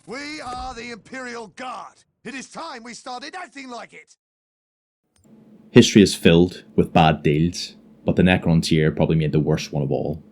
We are the Imperial Guard. It is time we started acting like it. History is filled with bad deals, but the Necrons here probably made the worst one of all.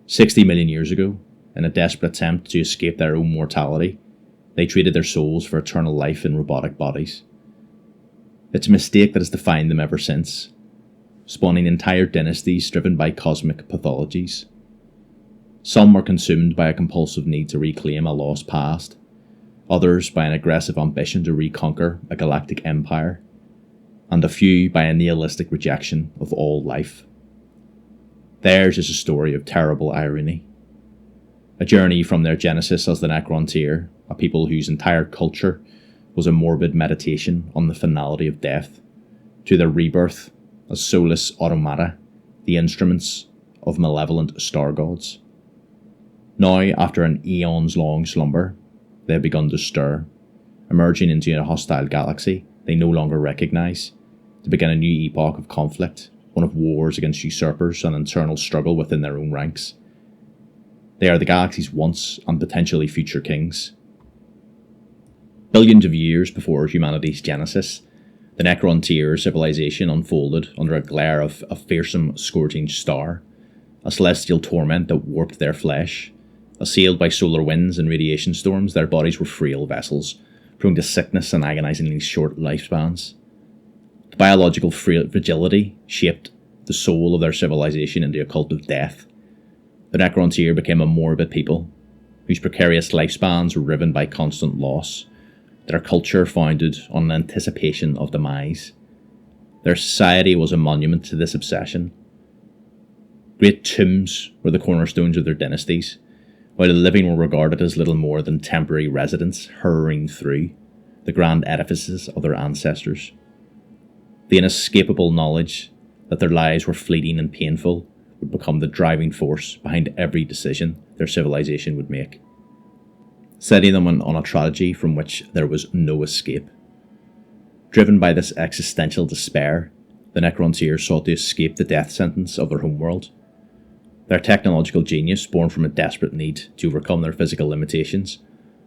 60 million years ago, in a desperate attempt to escape their own mortality, they traded their souls for eternal life in robotic bodies. It's a mistake that has defined them ever since, spawning entire dynasties driven by cosmic pathologies. Some were consumed by a compulsive need to reclaim a lost past, others by an aggressive ambition to reconquer a galactic empire, and a few by a nihilistic rejection of all life. Theirs is a story of terrible irony. A journey from their genesis as the Necrons, a people whose entire culture was a morbid meditation on the finality of death, to their rebirth as soulless automata, the instruments of malevolent star gods. Now, after an eons-long slumber, they have begun to stir, emerging into a hostile galaxy they no longer recognise, to begin a new epoch of conflict, one of wars against usurpers and internal struggle within their own ranks. They are the galaxy's once and potentially future kings. Billions of years before humanity's genesis, the Necron civilization unfolded under a glare of a fearsome scourging star, a celestial torment that warped their flesh. Assailed by solar winds and radiation storms, their bodies were frail vessels, prone to sickness and agonizingly short lifespans. The biological fragility shaped the soul of their civilization into a cult of death. The Necrons became a morbid people, whose precarious lifespans were riven by constant loss, their culture founded on an anticipation of demise. Their society was a monument to this obsession. Great tombs were the cornerstones of their dynasties, while the living were regarded as little more than temporary residents hurrying through the grand edifices of their ancestors. The inescapable knowledge that their lives were fleeting and painful would become the driving force behind every decision their civilization would make, setting them on a tragedy from which there was no escape. Driven by this existential despair, the Necrons sought to escape the death sentence of their homeworld. Their technological genius, born from a desperate need to overcome their physical limitations,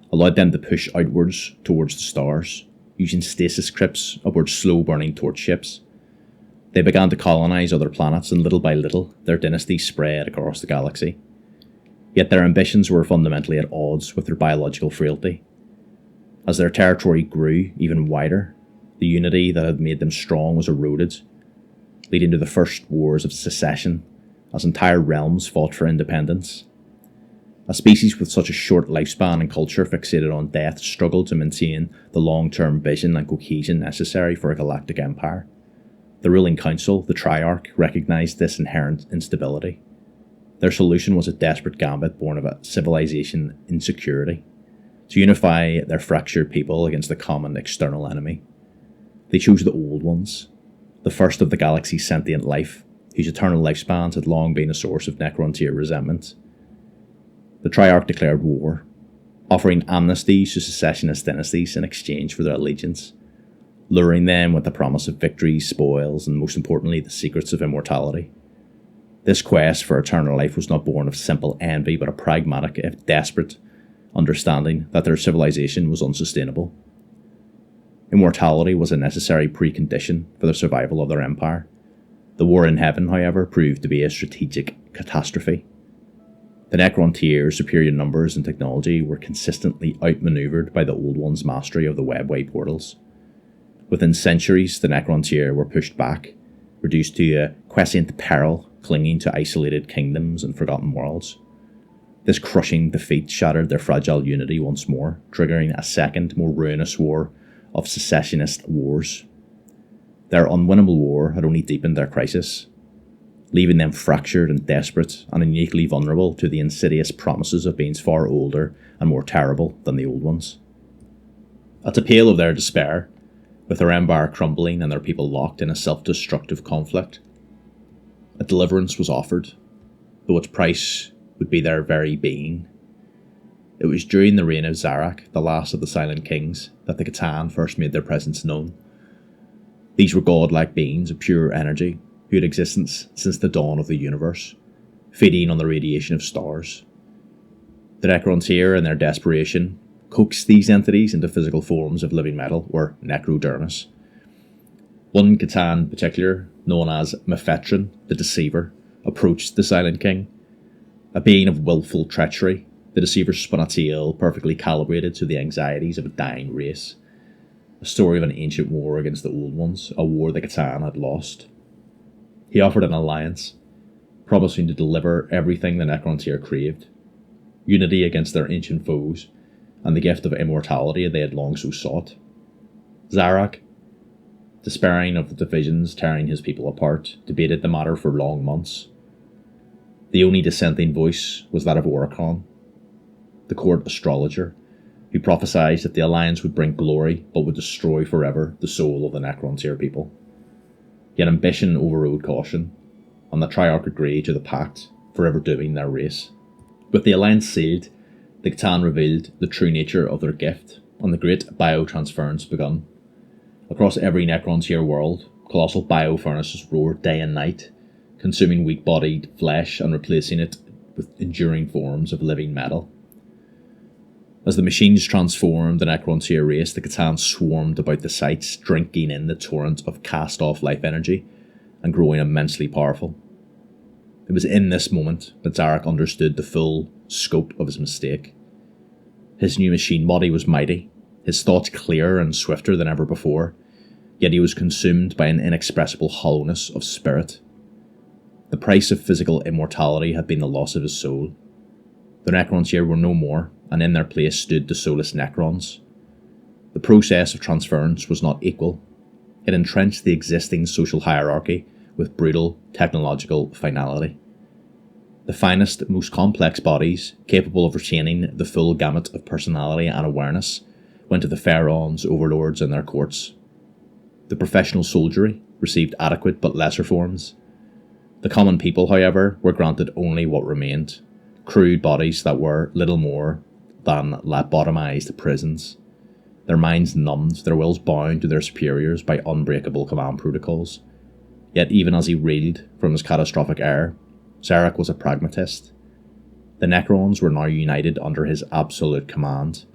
allowed them to push outwards towards the stars, using stasis crypts aboard slow-burning torch ships. They began to colonise other planets, and little by little, their dynasty spread across the galaxy. Yet their ambitions were fundamentally at odds with their biological frailty. As their territory grew even wider, the unity that had made them strong was eroded, leading to the first wars of secession, as entire realms fought for independence. A species with such a short lifespan and culture fixated on death struggled to maintain the long-term vision and cohesion necessary for a galactic empire. The ruling council, the Triarch, recognised this inherent instability. Their solution was a desperate gambit born of a civilization insecurity, to unify their fractured people against a common external enemy. They chose the Old Ones, the first of the galaxy's sentient life, whose eternal lifespans had long been a source of Necron resentment. The Triarch declared war, offering amnesties to secessionist dynasties in exchange for their allegiance, luring them with the promise of victories, spoils, and most importantly, the secrets of immortality. This quest for eternal life was not born of simple envy, but a pragmatic, if desperate, understanding that their civilization was unsustainable. Immortality was a necessary precondition for the survival of their empire. The war in heaven, however, proved to be a strategic catastrophe. The Necron superior numbers and technology were consistently outmaneuvered by the Old Ones' mastery of the webway portals. Within centuries, the Necron were pushed back, reduced to a quiescent peril, clinging to isolated kingdoms and forgotten worlds. This crushing defeat shattered their fragile unity once more, triggering a second, more ruinous war of secessionist wars. Their unwinnable war had only deepened their crisis, leaving them fractured and desperate and uniquely vulnerable to the insidious promises of beings far older and more terrible than the Old Ones. At the pale of their despair, with their empire crumbling and their people locked in a self-destructive conflict, a deliverance was offered, though its price would be their very being. It was during the reign of Zarak, the last of the Silent Kings, that the Catan first made their presence known. These were godlike beings of pure energy, who had existence since the dawn of the universe, feeding on the radiation of stars. The Necrons in their desperation, coax these entities into physical forms of living metal, or necrodermis. One Catan in particular, known as Mephetron, the Deceiver, approached the Silent King. A being of willful treachery, the Deceiver spun a tale perfectly calibrated to the anxieties of a dying race. A story of an ancient war against the Old Ones, a war the Catan had lost. He offered an alliance, promising to deliver everything the Necrons here craved: unity against their ancient foes, and the gift of immortality they had long so sought. Zarak, despairing of the divisions tearing his people apart, debated the matter for long months. The only dissenting voice was that of Oricon, the court astrologer, who prophesied that the alliance would bring glory but would destroy forever the soul of the Necrontyr people. Yet ambition overrode caution, and the Triarch agreed to the pact, forever dooming their race. With the alliance sealed, the Catan revealed the true nature of their gift, and the great biotransference begun. Across every Necrontyr world, colossal biofurnaces roared day and night, consuming weak-bodied flesh and replacing it with enduring forms of living metal. As the machines transformed the Necrontyr race, the Catan swarmed about the sites, drinking in the torrent of cast-off life energy and growing immensely powerful. It was in this moment that Zarak understood the full scope of his mistake. His new machine body was mighty, his thoughts clearer and swifter than ever before, yet he was consumed by an inexpressible hollowness of spirit. The price of physical immortality had been the loss of his soul. The Necrontyr were no more, and in their place stood the soulless Necrons. The process of transference was not equal. It entrenched the existing social hierarchy with brutal technological finality. The finest, most complex bodies, capable of retaining the full gamut of personality and awareness, went to the Pharaons, overlords, and their courts. The professional soldiery received adequate but lesser forms. The common people, however, were granted only what remained: crude bodies that were little more than lobotomized prisons, their minds numbed, their wills bound to their superiors by unbreakable command protocols. Yet even as he reeled from his catastrophic error, Zarak was a pragmatist. The Necrons were now united under his absolute command,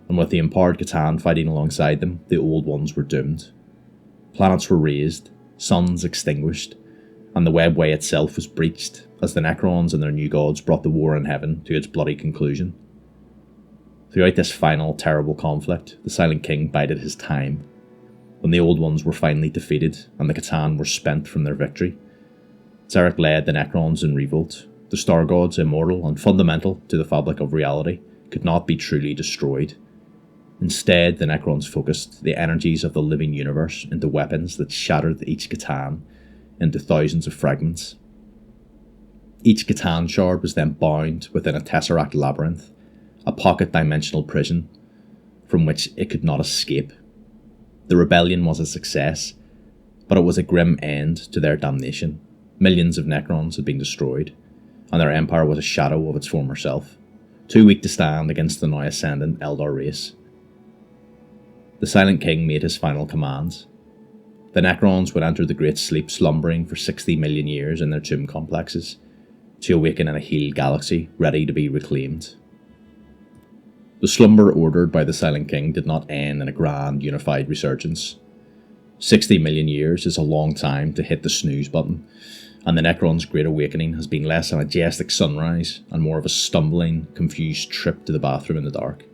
and with the empowered Catan fighting alongside them, the Old Ones were doomed. Planets were razed, suns extinguished, and the webway itself was breached as the Necrons and their new gods brought the war in heaven to its bloody conclusion. Throughout this final, terrible conflict, the Silent King bided his time. When the Old Ones were finally defeated and the Catan were spent from their victory, Zarak led the Necrons in revolt. The Star Gods, immortal and fundamental to the fabric of reality, could not be truly destroyed. Instead, the Necrons focused the energies of the living universe into weapons that shattered each Catan into thousands of fragments. Each Catan shard was then bound within a tesseract labyrinth, a pocket-dimensional prison from which it could not escape. The rebellion was a success, but it was a grim end to their damnation. Millions of Necrons had been destroyed, and their empire was a shadow of its former self, too weak to stand against the now ascendant Eldar race. The Silent King made his final commands. The Necrons would enter the Great Sleep, slumbering for 60 million years in their tomb complexes, to awaken in a healed galaxy ready to be reclaimed. The slumber ordered by the Silent King did not end in a grand, unified resurgence. 60 million years is a long time to hit the snooze button, and the Necrons' Great Awakening has been less a majestic sunrise and more of a stumbling, confused trip to the bathroom in the dark.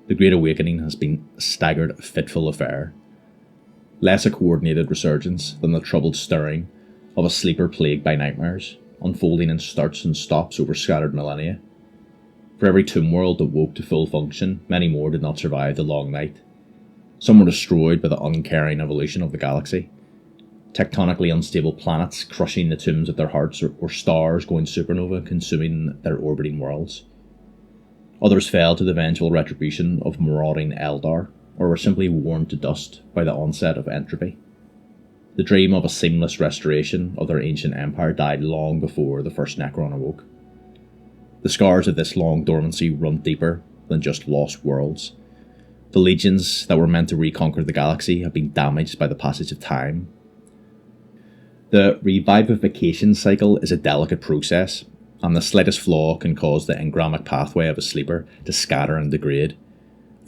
The Great Awakening has been a staggered, fitful affair, less a coordinated resurgence than the troubled stirring of a sleeper plagued by nightmares, unfolding in starts and stops over scattered millennia. For every tomb world that woke to full function, many more did not survive the long night. Some were destroyed by the uncaring evolution of the galaxy. Tectonically unstable planets crushing the tombs of their hearts, or stars going supernova consuming their orbiting worlds. Others fell to the eventual retribution of marauding Eldar, or were simply worn to dust by the onset of entropy. The dream of a seamless restoration of their ancient empire died long before the first Necron awoke. The scars of this long dormancy run deeper than just lost worlds. The legions that were meant to reconquer the galaxy have been damaged by the passage of time. The revivification cycle is a delicate process, and the slightest flaw can cause the engramic pathway of a sleeper to scatter and degrade,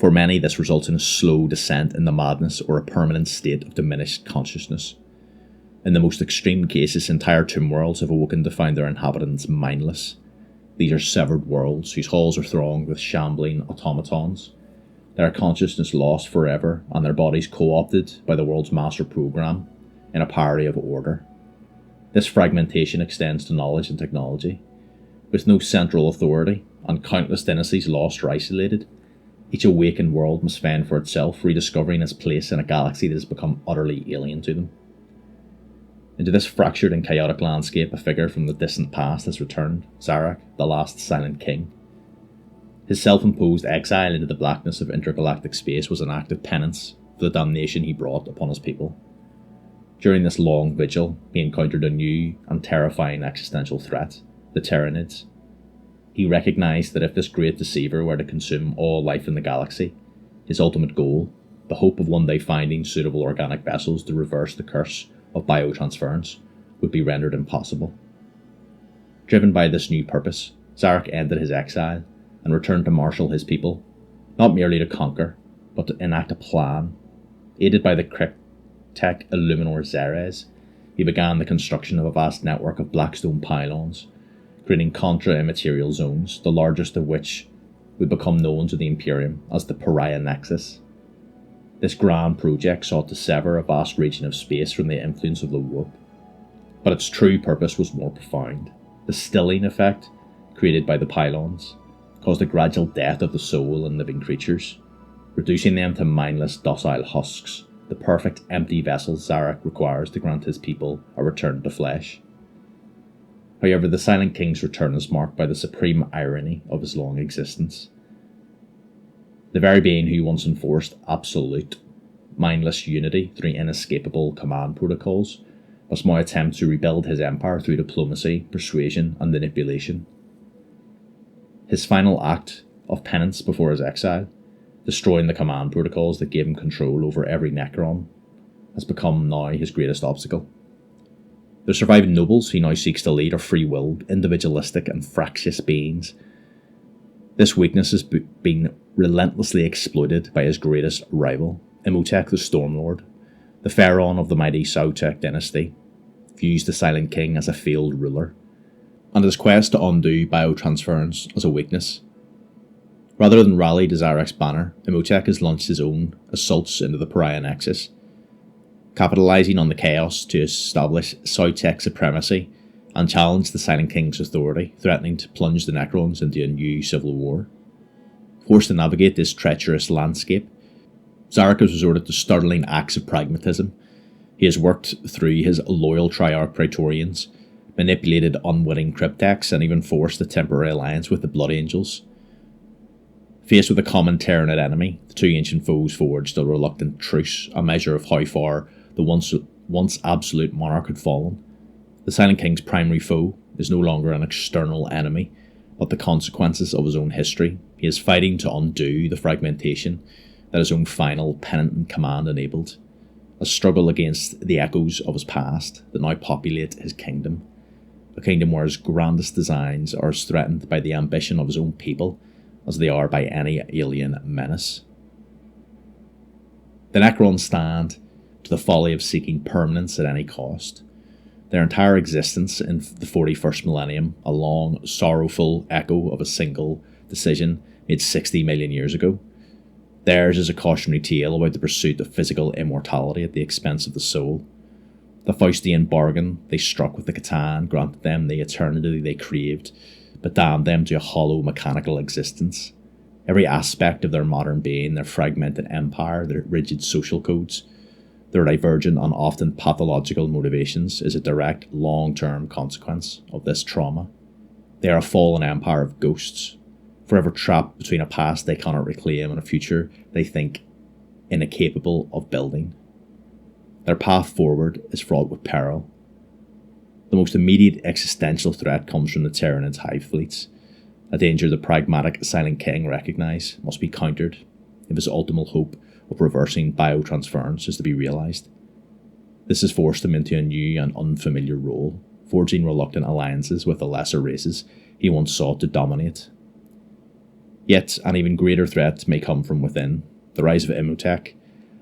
For many, this results in a slow descent into madness or a permanent state of diminished consciousness. In the most extreme cases, entire tomb worlds have awoken to find their inhabitants mindless. These are severed worlds whose halls are thronged with shambling automatons, their consciousness lost forever and their bodies co-opted by the world's master program in a parody of order. This fragmentation extends to knowledge and technology. With no central authority and countless dynasties lost or isolated, each awakened world must fend for itself, rediscovering its place in a galaxy that has become utterly alien to them. Into this fractured and chaotic landscape, a figure from the distant past has returned, Zarak, the last Silent King. His self-imposed exile into the blackness of intergalactic space was an act of penance for the damnation he brought upon his people. During this long vigil, he encountered a new and terrifying existential threat, the Tyranids. He recognised that if this great deceiver were to consume all life in the galaxy, his ultimate goal, the hope of one day finding suitable organic vessels to reverse the curse of biotransference, would be rendered impossible. Driven by this new purpose, Zarak ended his exile and returned to marshal his people, not merely to conquer, but to enact a plan. Aided by the Cryptek Illuminor Xerez, he began the construction of a vast network of blackstone pylons, creating contra-immaterial zones, the largest of which would become known to the Imperium as the Pariah Nexus. This grand project sought to sever a vast region of space from the influence of the warp, but its true purpose was more profound. The stilling effect created by the pylons caused a gradual death of the soul in living creatures, reducing them to mindless docile husks, the perfect empty vessels Zarak requires to grant his people a return to flesh. However, the Silent King's return is marked by the supreme irony of his long existence. The very being who once enforced absolute, mindless unity through inescapable command protocols must now attempt to rebuild his empire through diplomacy, persuasion, and manipulation. His final act of penance before his exile, destroying the command protocols that gave him control over every Necron, has become now his greatest obstacle. The surviving nobles he now seeks to lead are free-willed, individualistic, and fractious beings. This weakness has been relentlessly exploited by his greatest rival, Imhotep the Stormlord. The pharaoh of the mighty Sautek dynasty views the Silent King as a failed ruler, and his quest to undo biotransference as a weakness. Rather than rally to Zarak's banner, Imhotep has launched his own assaults into the Pariah Nexus, capitalising on the chaos to establish Sautek supremacy and challenge the Silent King's authority, threatening to plunge the Necrons into a new civil war. Forced to navigate this treacherous landscape, Zarak has resorted to startling acts of pragmatism. He has worked through his loyal Triarch Praetorians, manipulated unwitting Crypteks, and even forced a temporary alliance with the Blood Angels. Faced with a common Tyranid enemy, the two ancient foes forged a reluctant truce, a measure of how far the once absolute monarch had fallen. The Silent King's primary foe is no longer an external enemy, but the consequences of his own history. He is fighting to undo the fragmentation that his own final penitent command enabled, a struggle against the echoes of his past that now populate his kingdom, a kingdom where his grandest designs are as threatened by the ambition of his own people as they are by any alien menace. The Necrons stand to the folly of seeking permanence at any cost. Their entire existence in the 41st millennium, a long, sorrowful echo of a single decision made 60 million years ago. Theirs is a cautionary tale about the pursuit of physical immortality at the expense of the soul. The Faustian bargain they struck with the Catan granted them the eternity they craved, but damned them to a hollow mechanical existence. Every aspect of their modern being, their fragmented empire, their rigid social codes, their divergent and often pathological motivations is a direct, long-term consequence of this trauma. They are a fallen empire of ghosts, forever trapped between a past they cannot reclaim and a future they think incapable of building. Their path forward is fraught with peril. The most immediate existential threat comes from the Tyranid's hive fleets, a danger the pragmatic Silent King recognise must be countered if his ultimate hope of reversing biotransference is to be realised. This has forced him into a new and unfamiliar role, forging reluctant alliances with the lesser races he once sought to dominate. Yet an even greater threat may come from within. The rise of Imhotep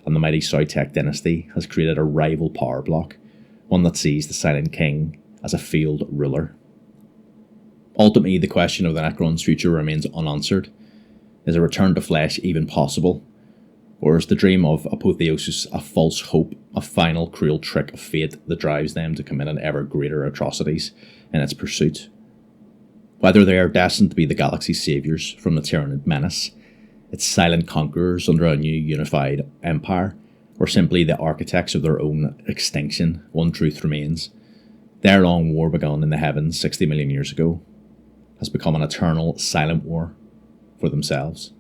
and the mighty Soitek dynasty has created a rival power block, one that sees the Silent King as a failed ruler. Ultimately, the question of the Necrons' future remains unanswered. Is a return to flesh even possible? Or is the dream of apotheosis a false hope, a final cruel trick of fate that drives them to commit an ever greater atrocities in its pursuit? Whether they are destined to be the galaxy's saviours from the Tyranid menace, its silent conquerors under a new unified empire, or simply the architects of their own extinction, one truth remains. Their long war begun in the heavens 60 million years ago has become an eternal silent war for themselves.